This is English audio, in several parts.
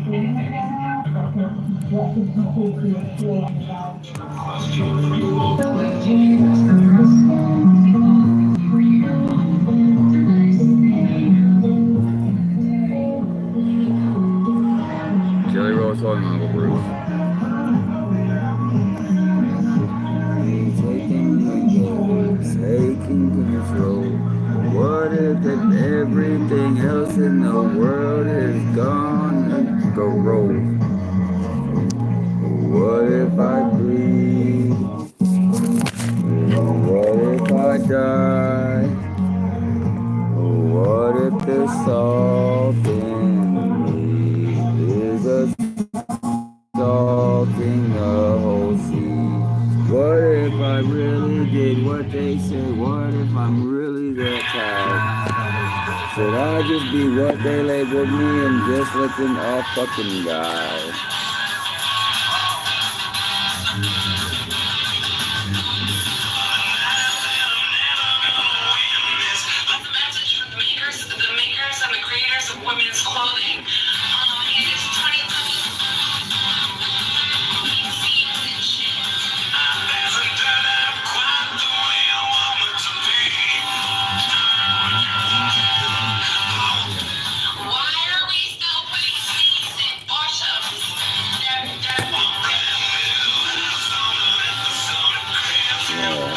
Jelly Roll song, Uncle Bruce. Taking control. What if everything else in the world is gone? Go roll. What if I breathe? What if I die? What if the salt in me is assaulting the whole sea? What if I really did what they say? What if I'm really that tired? Should I just be what they labeled me and just let them all fucking die? Women's clothing. It is 2020.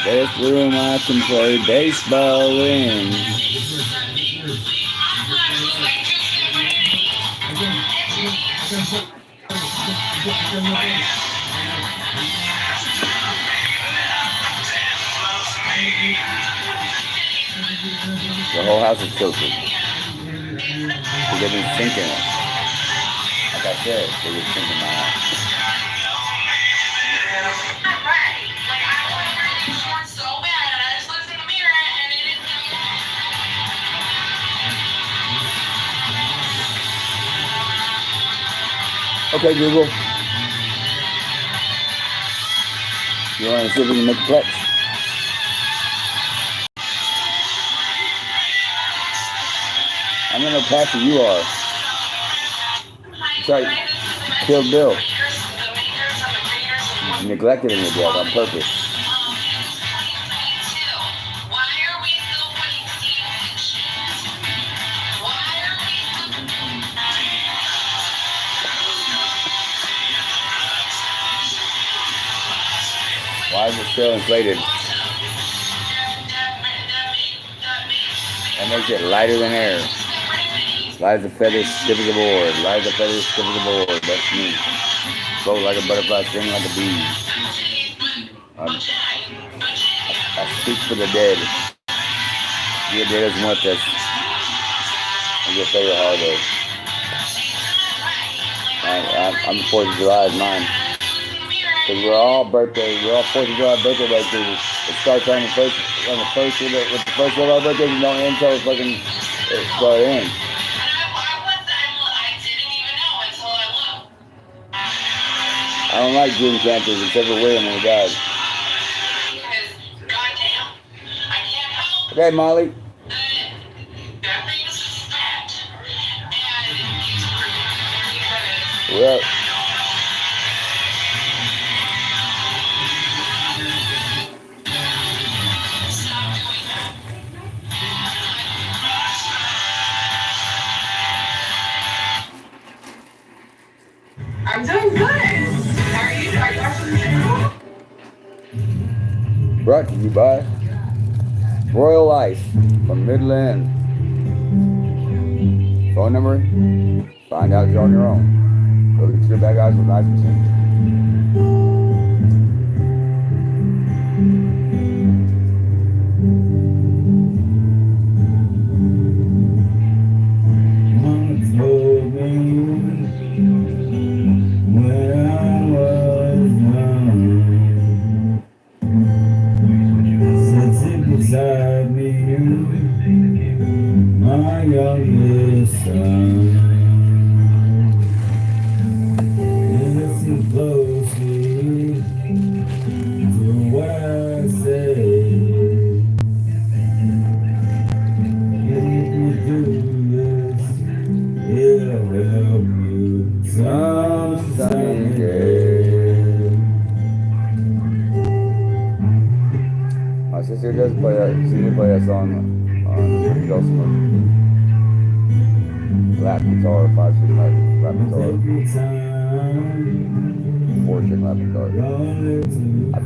This room I can play baseball in. The whole house is tilted. Because they've been sinking it. Like I said, they've been sinking my house. Okay, Google. You want to see if we can make a plex? I'm gonna pass who you are. It's like Kill Bill. You neglected in your death on purpose. Why is it still inflated? That makes it lighter than air. Light as a feather, stiff as a board. Light as a feather, stiff as a board. That's me. Float like a butterfly, sting like a bee. I speak for the dead. Your dead is muertes. And your favorite holiday. I'm the 4th of July is mine. Because we're all 4th of July birthday backers. It starts on the first with the first of our birthdays and don't end until it's fucking start in. I don't like June cancers except for William when he died. Okay, Molly. We're up. I'm doing good. Are you watching the show? Brought to you by Royal Life from Midland. Phone number? Find out you're on your own. Go get your bag eyes with 9%. play that song on the Dulcimer. Lap guitar, 5-string lap guitar. 4-string lap guitar. I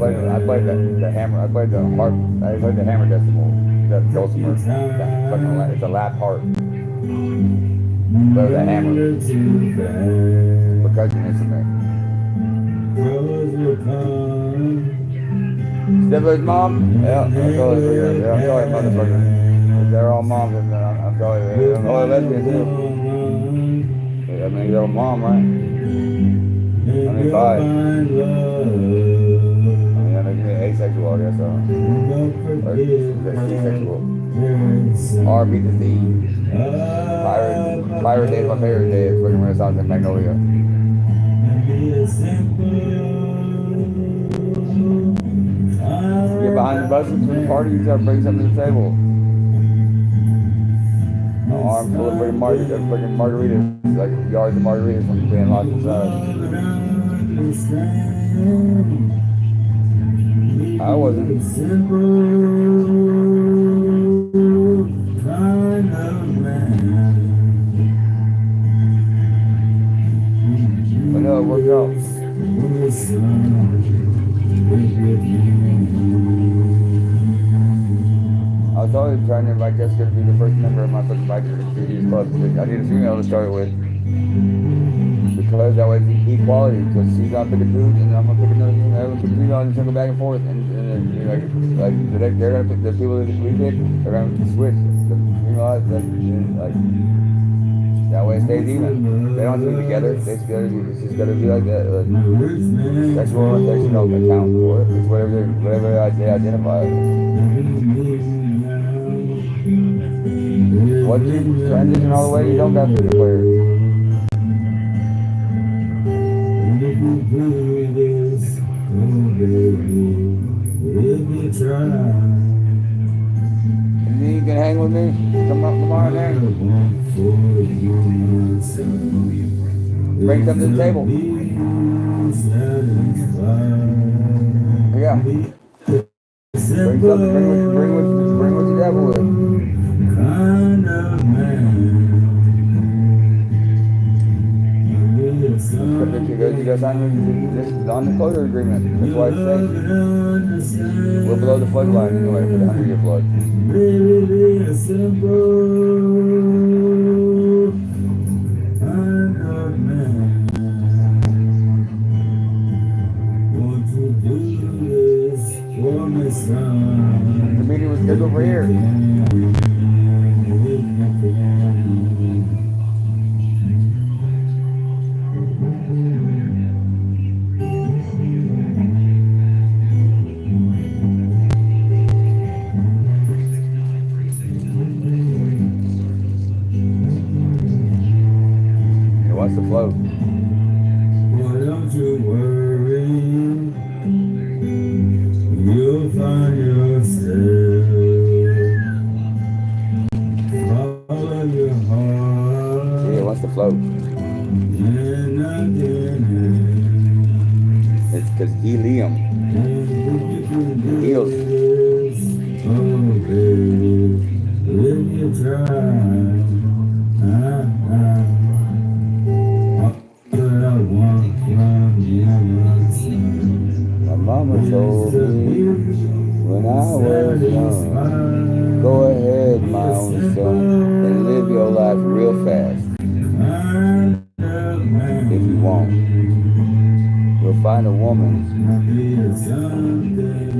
played the hammer. I played the harp. I played the hammer decimal. The Dulcimer. It's a lap harp. Play with a hammer. Percussion instrument. Stifler's mom? Yeah, I'm sorry, motherfucker. They're all moms, and I'm sorry. They're all lesbians too. I mean, you're a mom, right? I mean, bi. I mean, asexual, I guess. Or asexual. R beat the D. Pirate Day is my favorite day. It's fucking Renaissance and Magnolia. Get behind the buses for the party, you gotta bring something to the table. An arm full of fucking margaritas, like yards of margaritas from being locked inside. I wasn't. But no, it worked out. I was always trying to invite Jessica to be the first member of my fucking bikers club. I need a female to start with. Because that way it's equality. Because she's gonna pick a dude and I'm gonna pick another female. Everyone's pick a female and it's gonna go back and forth. And they're gonna pick the people that we pick, they're gonna switch. The female, that way it stays even. They don't have to be together. It's just gotta be like that. Sexual orientation don't account for it. It's whatever they identify. Once you transition all the way, you don't got to be a player. And you can hang with me. Come up tomorrow and hang. Bring something to the table. Yeah. Bring what you got with. You got signed this on the closure agreement. That's why it's safe. We're below the flood line anyway for the 100-year flood. The meeting was scheduled for here. What's the float? Why don't you worry? You'll find yourself. Follow your heart. Yeah, what's the float? It's because helium. Heals. Oh, baby, if you try. My mama told me when I was young, go ahead, my own son, and live your life real fast. If you want, you'll find a woman,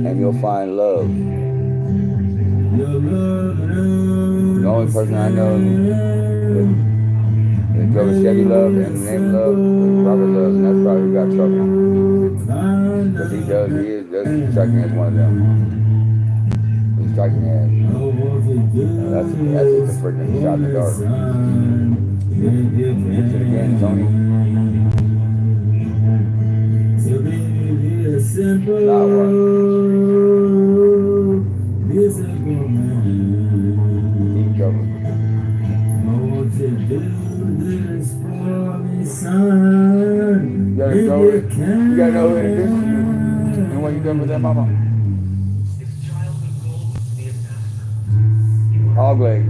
and you'll find love. The only person I know that drove a Chevy Love and named Love was Robert Love, and that's probably who got trouble. Because he is striking as one of them. He's striking as. That's just a freaking shot in the dark. Hits it again, Tony. Not one. Deep cover. You gotta know who introduced you. And what you done with that mama? hog legs.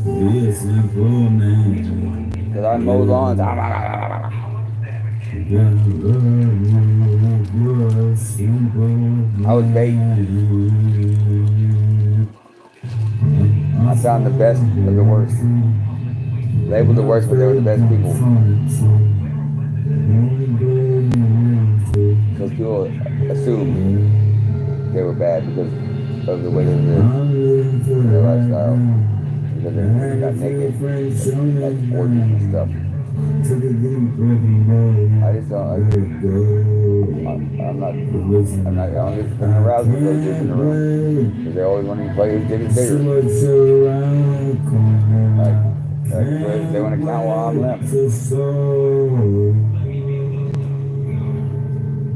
Be a simple man. Because I mow lawns. I was bait. I found the best of the worst. Labeled the worst, but they were the best people. Because people assumed they were bad because of the way they lived, their lifestyle. Because they got naked, like orgies and stuff. I just don't, I don't get aroused with those dudes in the room. Because they always want to play who's bigger. They want to count while I'm left.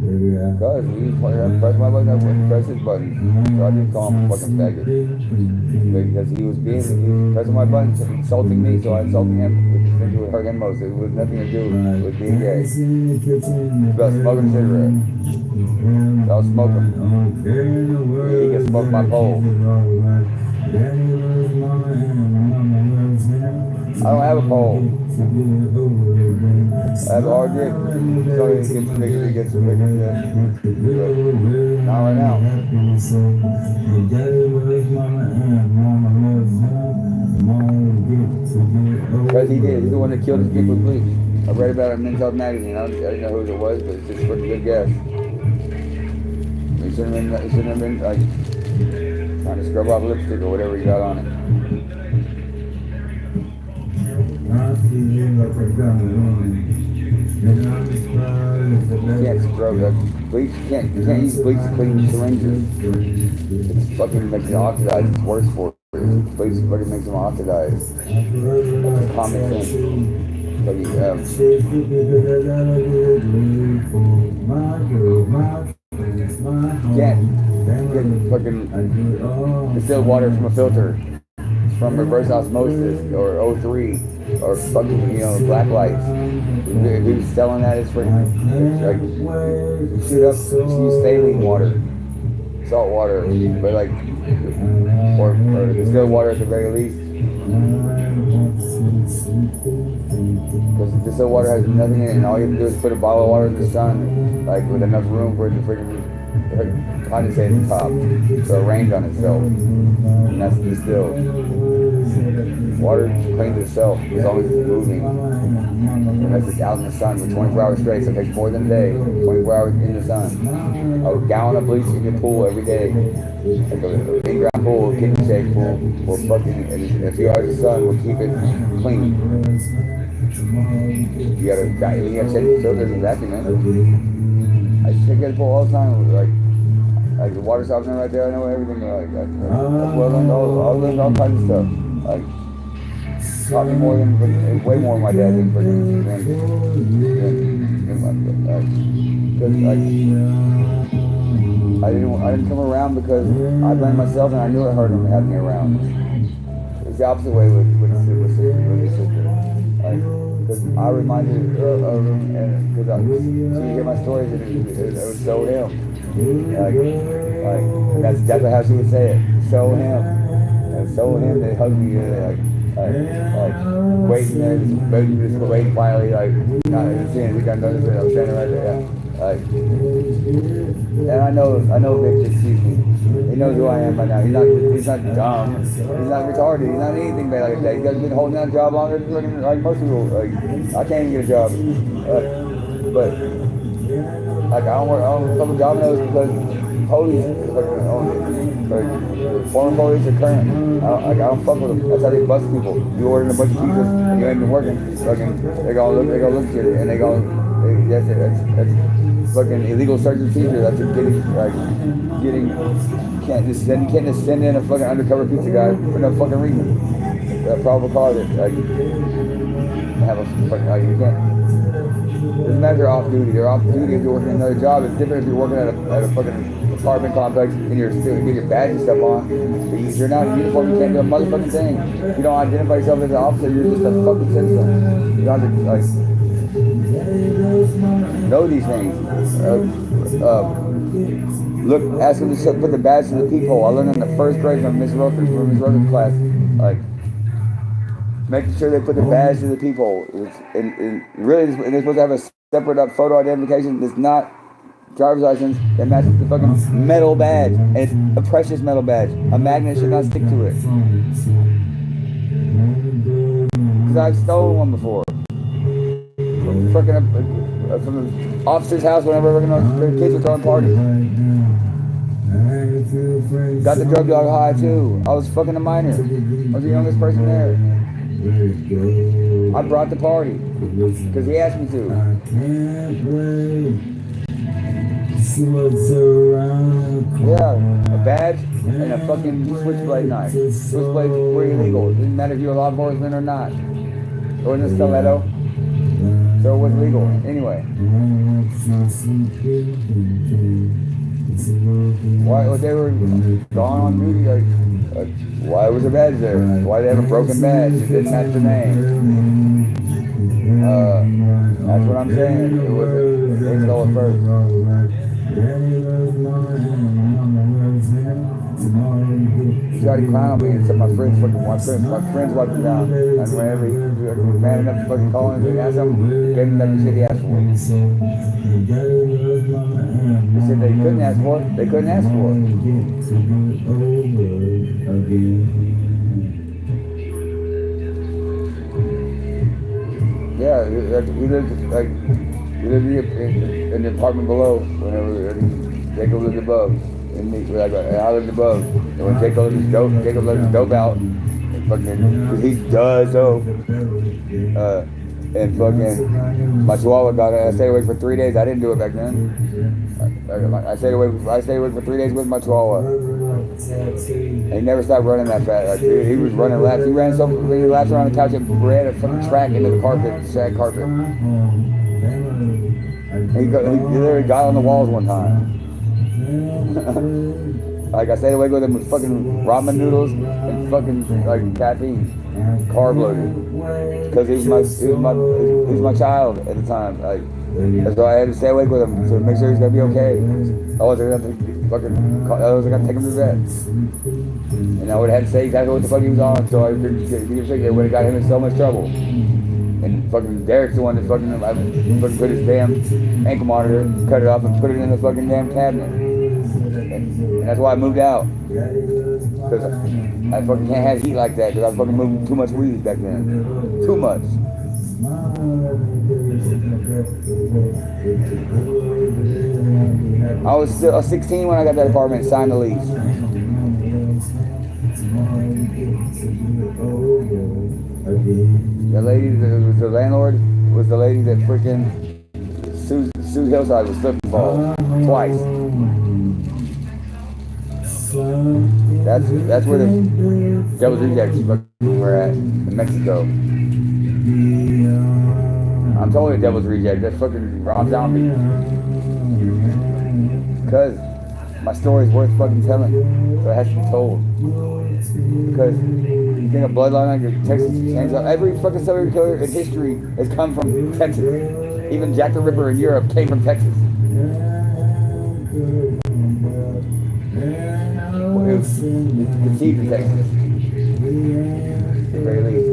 Because he press my button, I wouldn't press his button. So I didn't call him a fucking faggot. Because he was pressing my buttons, insulting me, so I insulted him. Which I think would hurt him most. It was nothing to do with being gay. It's about smoking a cigarette. So I'll smoke him. He can smoke my pole. I don't have a pole. I have a hard dick. So he gets convicted. Not right now. Because he did. He's the one that killed his people with bleach. I read about it in Men's Health magazine. I didn't know who it was, but it's just a pretty good guess. He shouldn't have been like trying to scrub off lipstick or whatever he got on it. You can't scrub that. Bleach, you can't use bleach to clean syringes. It fucking makes it oxidize. It's worse for it. Bleach fucking makes them oxidize. Common sense. But you can't get fucking distilled water from a filter. From reverse osmosis or O3 or fucking, black lights. Who's selling that is like, shoot up, use saline water, salt water, but like, or distilled water at the very least. Because distilled water has nothing in it, and all you have to do is put a bottle of water in the sun, like with enough room for it to freaking condensate at the top, so it rains on itself, and that's distilled. Water cleans itself as long as it's moving, unless it's out in the sun for 24 hours straight, so it takes more than a day, 24 hours in the sun. A gallon of bleach in your pool every day, like an in-ground pool, a kitchen shake pool, or fucking, in a few hours of sun will keep it clean. You gotta check the filters and vacuum it. I check the pool all the time, like the water softener right there, I know everything like that. Well, all kinds of stuff. Like, taught me more than, way more than my dad did, because I didn't come around because I blamed myself and I knew it hurt him to have me around. It's the opposite way with his sister. Because I reminded her of him, and because she would hear my stories and it would show him. Like that's definitely how she would say it. Show him. And show him, they hug me, waiting there, just waiting quietly, not seeing we got noticed it. I'm standing right there, and I know Vic just sees me. He knows who I am by now. He's not dumb. He's not retarded. He's not anything bad like that. He's been holding down a job longer than like most people. Like, I can't even get a job. But like I don't fuck with Domino's because police own it. Like, former police are current. I don't fuck with them. That's how they bust people. You ordering a bunch of pizzas and you ain't been working. Fucking, they're gonna look at it and that's fucking illegal search and seizure. That's you can't just send in a fucking undercover pizza guy for no fucking reason. That probable cause it. You can't. Doesn't matter if they're off duty. They're off duty if you're working another job. It's different if you're working at a fucking apartment complex and you're still getting your badge and stuff on. But you're not in uniform, you can't do a motherfucking thing. You don't identify yourself as an officer, you're just a fucking citizen. You don't have to, know these things. Look, ask them to put the badge to the people. I learned in the first grade from Miss Rutherford's class, like, making sure they put the badge to the people. And really, they're supposed to have a separate photo identification. It's not driver's license that matches the fucking metal badge. And it's a precious metal badge. A magnet should not stick to it. Because I've stolen one before. From the officer's house whenever the kids were throwing parties. Got the drug dog high too. I was fucking a minor. I was the youngest person there. I brought the party because he asked me to. Yeah, a badge and a fucking switchblade knife. Switchblades were illegal. It didn't matter if you were law enforcement or not. Or in a stiletto. So it was legal. Anyway. Why they were gone on duty? Like, why was a badge there? Why they have a broken badge? It didn't match the name. That's what I'm saying. It wasn't. They stole it first. He tried to clown me and said my friends wiped him down. And whenever he was man enough to fucking call him and ask him, gave him that shit he asked for. They said they couldn't ask for it. They couldn't ask for it. Yeah, we lived in the apartment below whenever Jacob lived above. And I lived above. And when Jacob let his dope out. Fucking, he does dope. And fucking, my chihuahua got it. I stayed awake for 3 days. I didn't do it back then. I stayed awake for 3 days with my chihuahua. And he never stopped running that fast. Like, he was running laps. He ran so many laps around the couch and ran a fucking track into the carpet, shag carpet. And he literally got on the walls one time. Like I stayed awake with him with fucking ramen noodles and fucking like caffeine, carb loaded, because he was my child at the time. Like, so I had to stay awake with him to make sure he's gonna be okay. I wasn't gonna take him to bed, and I would have had to say exactly what the fuck he was on, so I could get it would have got him in so much trouble. And fucking Derek's the one that fucking put his damn ankle monitor, cut it off, and put it in the fucking damn cabinet. And that's why I moved out. Because I fucking can't have heat like that, because I fucking moved too much weed back then. Too much. I was 16 when I got that apartment and signed the lease. The lady that was the landlord was the lady that freaking sued Hillside with slip and fall twice. That's where the Devil's Rejects were at in Mexico. I'm totally a Devil's Reject. That's fucking Rob Zombie. Because my story's worth fucking telling, so it has to be told. Because you think a bloodline like Texas changes up. Every fucking serial killer in history has come from Texas. Even Jack the Ripper in Europe came from Texas. Well, it was conceived in Texas. At the very least.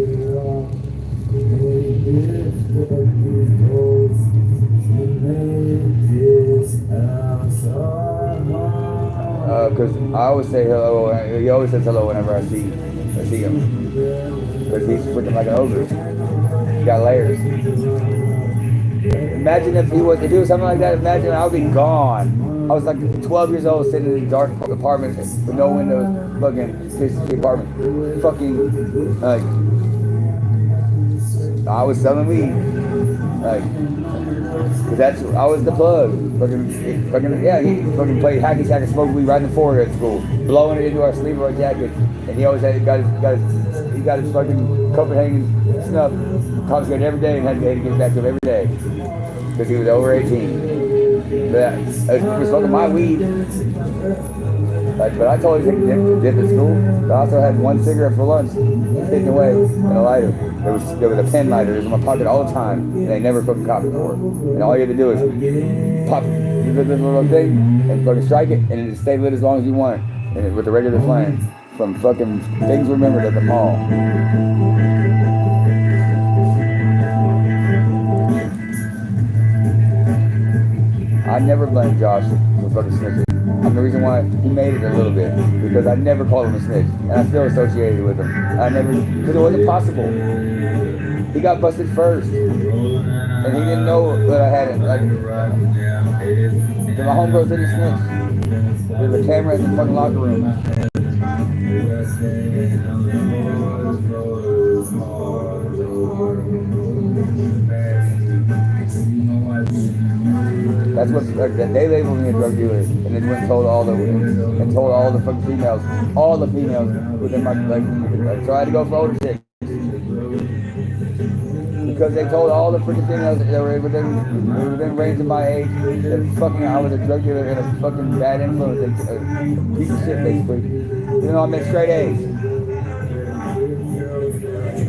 Because I always say hello. He always says hello whenever I see him. Because he's freaking like an ogre. He got layers. Imagine if he was something like that. Imagine I would be gone. I was like 12 years old, sitting in a dark apartment with no windows, fucking the apartment. Fucking like I was selling weed. Like, cause I was the plug. Fucking yeah, he fucking played hacky sack and smoked weed right in the forehead at school, blowing it into our sleeve of our jacket, and he always got his fucking Copenhagen snuff confiscated every day and had to give it back to him every day, because he was over 18. But he was smoking my weed. Like, but I told her to dip at school. But I also had one cigarette for lunch, hidden away, and a lighter. There was a pen lighter. It was in my pocket all the time, and they never fucking caught me for it. And all you had to do is pop this little thing and fucking strike it, and it stayed lit as long as you want, and with the regular flame from fucking Things Remembered at the mall. I never blamed Josh for fucking snitching. I'm the reason why he made it a little bit, because I never called him a snitch, and I still associated with him. Because it wasn't possible. He got busted first, and he didn't know that I had it. Like, my homegirl said he snitched. There's a camera in the fucking locker room. That's what they labeled me a drug dealer, and then went and told all the fucking females, within my so I had to go for older chicks because they told all the freaking females that were within range of my age that fucking I was a drug dealer and a fucking bad influence, a piece of shit basically. Even though I made straight A's.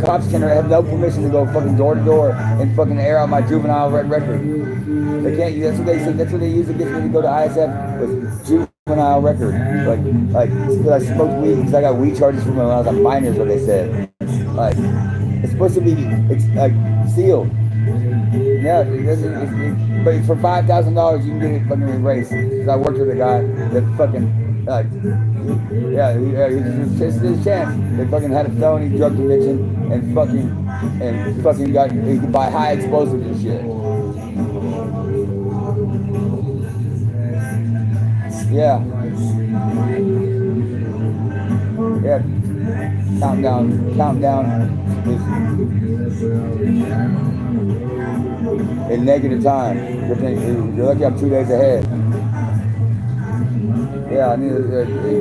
Cops can have no permission to go fucking door to door and fucking air out my juvenile record. They can't. That's what they say. That's what they use against me to go to ISF with juvenile record. Like because I smoked weed, because I got weed charges from when I was a minor. Is what they said. Like it's supposed to be like sealed. Yeah, but for $5,000 you can get it fucking erased. Because I worked with a guy that fucking. It's his chance. They fucking had a felony drug conviction and fucking got he could buy high explosives and shit. Yeah. Countdown is in negative time. You're lucky I'm 2 days ahead. Yeah, I need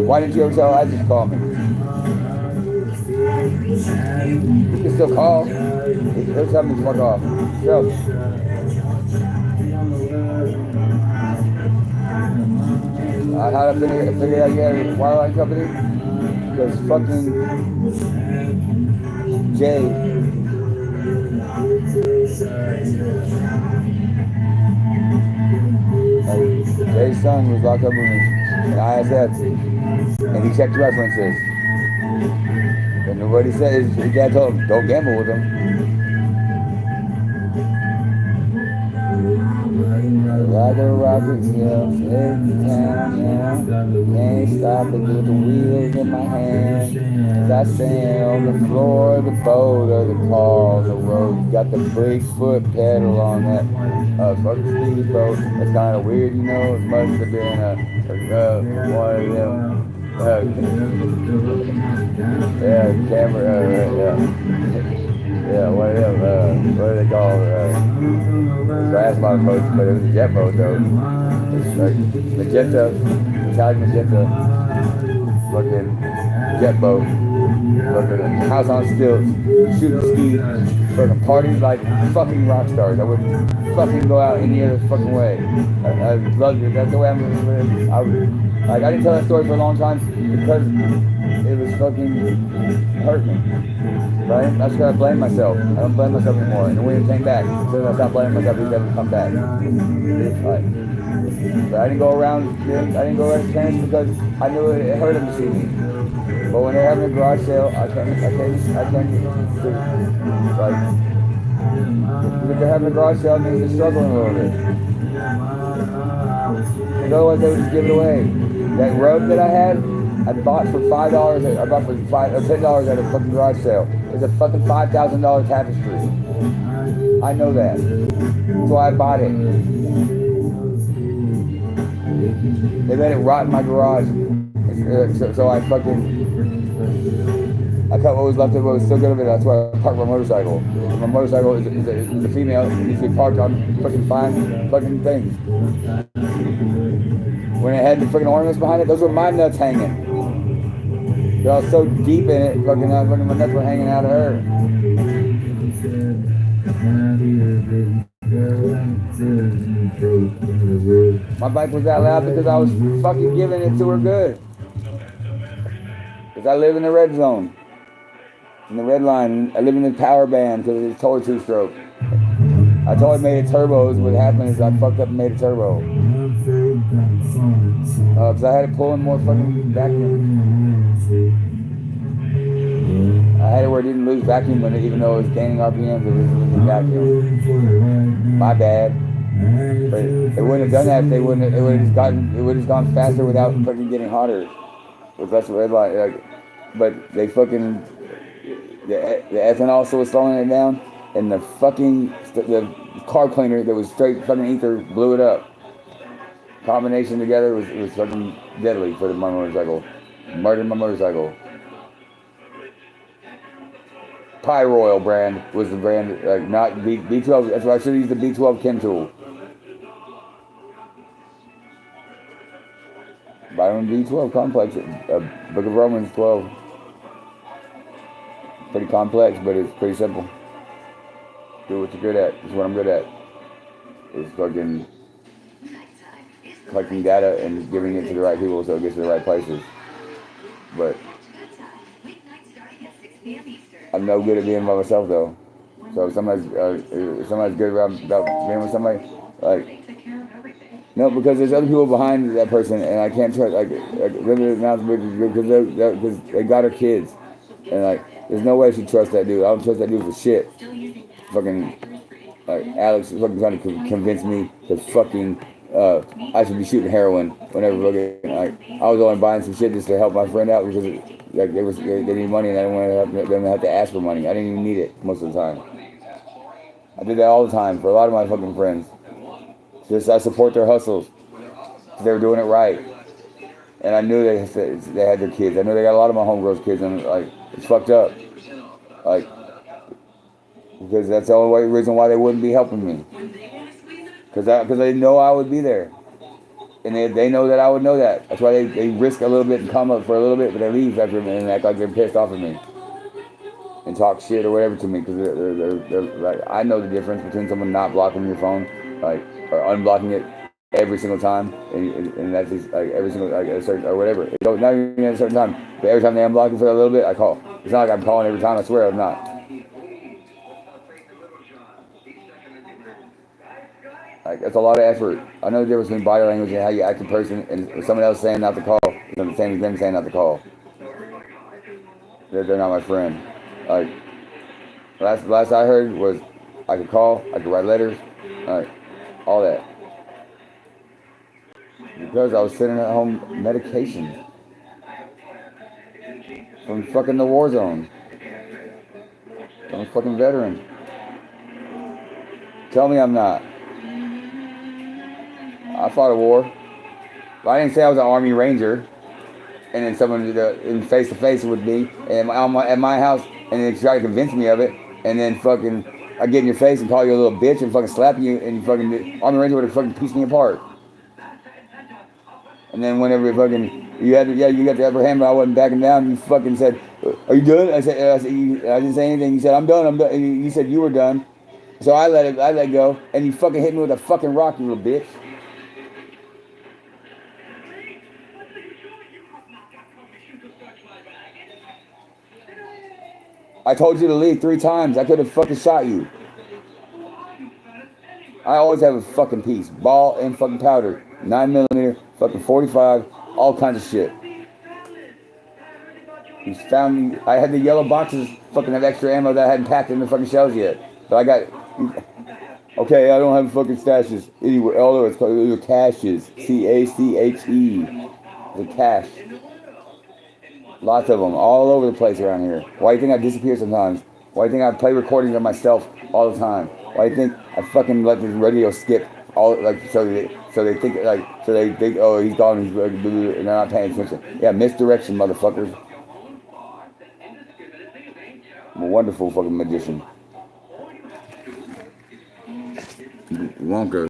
why didn't you ever tell I just call me? You can still call. He'll tell me to fuck off. So, how to figure out you had a wireline company? Because fucking Jay's son was locked up with me in ISF, and he checked references. And what he said is, his dad told him, don't gamble with him. Ride the rockets, yeah, every town, yeah. Can't stop it with the wheels in my hand. I stand on the floor of the boat or the car on the road. Got the big foot pedal on that fucking speedboat. It's kind of weird, you know. It must have been one of them. Camera. Yeah, one of them. What do they call it? Grass bottom boats, but it was a jet boat though. It's like magenta, Italian magenta, fucking jet boat, fucking house on stilts, shooting skis, fucking parties like fucking rock stars. I wouldn't fucking go out any other fucking way. I loved it. That's the way I'm living. I didn't tell that story for a long time because it was fucking hurt me. Right? I just gotta blame myself. I don't blame myself anymore. And when it came back, so I stopped blaming myself, he never come back. Right. But I didn't go around his parents because I knew it hurt him to see me. But when they're having a garage sale, I can't like, if they're having a garage sale, it means they're struggling a little bit. Because otherwise they would just give it away. That rug that I had, I bought for $5. I bought for $10 at a fucking garage sale. It's a fucking $5,000 tapestry. I know that. That's why I bought it. They let it rot in my garage. So I cut what was left of it, what was still good of it. That's why I parked my motorcycle. My motorcycle is a female. It needs to be parked on fucking fine fucking things. When it had the freaking ornaments behind it, those were my nuts hanging. They're all so deep in it, fucking my nuts were hanging out of her. My bike was that loud because I was fucking giving it to her good. Because I live in the red zone. In the red line. I live in the power band because it's totally two-stroke. I totally made it turbos. What happened is I fucked up and made a turbo. Because I had to pull in more fucking vacuum. I had it where it didn't lose vacuum when even though it was gaining RPMs, it was losing vacuum. My bad. But it wouldn't have done that if they wouldn't. It would have just gone faster without fucking getting hotter. With less red light. Like, but they fucking the ethanol was slowing it down, and the fucking the carb cleaner that was straight fucking ether blew it up. Combination together was fucking deadly for my motorcycle. Murdered my motorcycle. Pyroil brand was the brand, like not B12. That's why I should have used the B12 chem tool. Vitamin B12 complex, Book of Romans 12. Pretty complex, but it's pretty simple. Do what you're good at. It's what I'm good at. It's fucking collecting data and giving it to the right people so it gets to the right places. But I'm no good at being by myself though. So if somebody's good about being with somebody, like no, because there's other people behind that person, and I can't trust because they got her kids, and like there's no way she trusts that dude. I don't trust that dude for shit. Fucking like Alex is fucking trying to convince me to fucking I should be shooting heroin whenever fucking like I was only buying some shit just to help my friend out because like they need money and I didn't want them to have to ask for money. I didn't even need it most of the time. I did that all the time for a lot of my fucking friends. Just I support their hustles. They were doing it right, and I knew they had their kids. I knew they got a lot of my homegirls' kids, and like it's fucked up. Like because that's the only reason why they wouldn't be helping me. Because they know I would be there. And they know that I would know that. That's why they risk a little bit and come up for a little bit, but they leave after me and act like they're pissed off at me. And talk shit or whatever to me. Because they're like, I know the difference between someone not blocking your phone, like, or unblocking it every single time. And that's just like every single, like, a certain, or whatever. So not even at a certain time. But every time they unblock it for a little bit, I call. It's not like I'm calling every time, I swear I'm not. Like, that's a lot of effort. I know the difference between body language and how you act in person and someone else saying not to call. It's the same as them saying not to call. They're not my friend. Like, last I heard was I could call, I could write letters, like, all that. Because I was sitting at home medication. From fucking the war zone. I'm a fucking veteran. Tell me I'm not. I fought a war. But I didn't say I was an Army Ranger. And then someone in face to face with me and at my house and then try to convince me of it. And then fucking I get in your face and call you a little bitch and fucking slap you and you fucking Army Ranger would have fucking pieced me apart. And then whenever you got the upper hand but I wasn't backing down, you fucking said, "Are you done?" I didn't say anything. You said, "I'm done." And you said you were done. So I let go and you fucking hit me with a fucking rock, you little bitch. I told you to leave 3 times. I could have fucking shot you. I always have a fucking piece. Ball and fucking powder. 9mm, fucking 45, all kinds of shit. You found me. I had the yellow boxes fucking have extra ammo that I hadn't packed in the fucking shells yet. But I got... Okay, I don't have fucking stashes anywhere. Although it's called caches. C-A-C-H-E. The cache. Lots of them, all over the place around here. Why do you think I disappear sometimes? Why do you think I play recordings of myself all the time? Why do you think I fucking let the radio skip all like so they think oh he's gone and they're not paying attention. Yeah, misdirection, motherfuckers. I'm a wonderful fucking magician. Wonka.